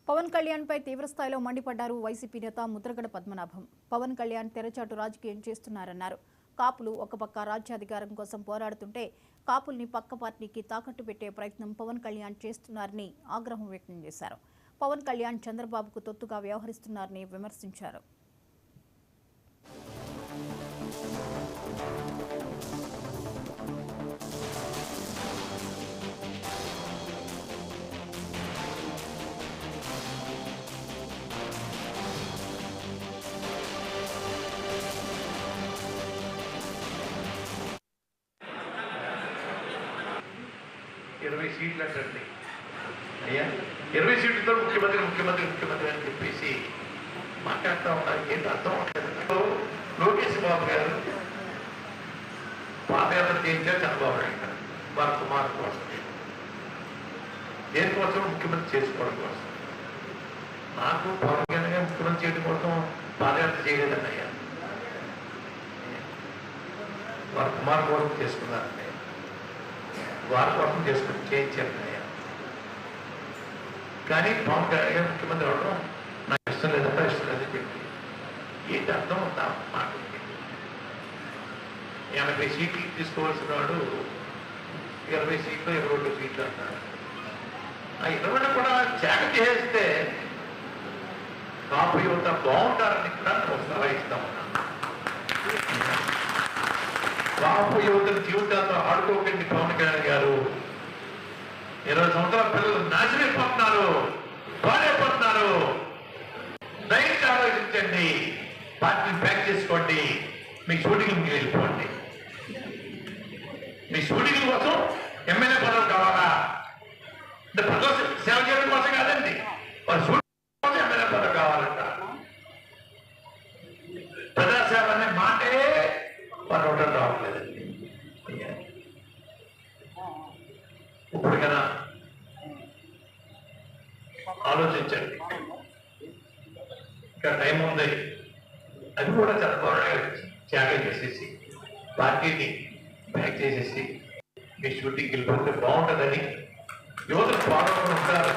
పవన్ కళ్యాణ్ పై తీవ్రస్థాయిలో మండిపడ్డారు వైసీపీ నేత ముద్రగడ పద్మనాభం. పవన్ కళ్యాణ్ తెరచాటు రాజకీయం చేస్తున్నారన్నారు. కాపులు ఒక పక్క రాజ్యాధికారం కోసం పోరాడుతుంటే కాపుల్ని పక్క పార్టీకి తాకట్టు పెట్టే ప్రయత్నం పవన్ కళ్యాణ్ చేస్తున్నారని ఆగ్రహం వ్యక్తం చేశారు. పవన్ కళ్యాణ్ చంద్రబాబుకు తొత్తుగా వ్యవహరిస్తున్నారని విమర్శించారు. ఇరవై సీట్లు అంటండి అయ్యా, 20 సీట్లతో ముఖ్యమంత్రి అని చెప్పేసి మాట్లాడుతూ ఉన్నారు. ఏంటి అర్థం అవుతుంది? లోకేష్ బాబు గారు పాదయాత్ర చేయించారు చంద్రబాబు నాయుడు గారు వారి కుమారు కోసం. దేనికోసం? ముఖ్యమంత్రి చేసుకోవడం కోసం. నాకు పవన్ కళ్యాణ్ గారు ముఖ్యమంత్రి చేయడం కోసం పాదయాత్ర చేయలేదండి అయ్యా, వారి కుమారు కోసం చేసుకున్నారండి, వారి కోసం చేసుకుని చేయించారు. కానీ పవన్ కళ్యాణ్ గారు ముఖ్యమంత్రి అవడం నాకు ఇష్టం లేదంటే ఇష్టం లేదని చెప్పి ఏంటి అర్థం ఉందా మాట? 80 సీట్లు తీసుకోవాల్సిన వాడు 20 సీట్లు 22 సీట్లు అంటారు. ఆ 20 కూడా త్యాగ చేస్తే కాపు యువత బాగుంటారని కూడా సలహా ఇస్తామన్నా. కాపు యువతల జీవితాలతో ఆడుకోకండి పవన్ కళ్యాణ్ గారు. 20 సంవత్సరాల పిల్లలు నాశనైపోతున్నారు, బాధైపోతున్నారు. దయచేసి ఆలోచించండి, పార్టీని ప్యాక్ చేసుకోండి, మీ షూటింగ్కి వెళ్ళిపోండి. మీ షూటింగ్ కోసం ఎమ్మెల్యే పదవి కావాలా? అంటే ప్రజల సేవ చేయడం కోసం కాదండి, వాళ్ళ షూటింగ్ కోసం ఎమ్మెల్యే పదవి కావాలంట. ప్రజాసేవ అనే మాటే వాళ్ళు ఉండడం రావట్లేదండి. ఇప్పుడు కదా ఆలోచించండి, ఇంకా టైం ఉంది. అది కూడా చంద్రబాబు త్యాగం చేసేసి పార్టీని బ్యాక్ చేసేసి మీ షూటింగ్కి వెళ్ళిపోతే బాగుంటుందని యువతకు పాల్గొని ఉంటారు.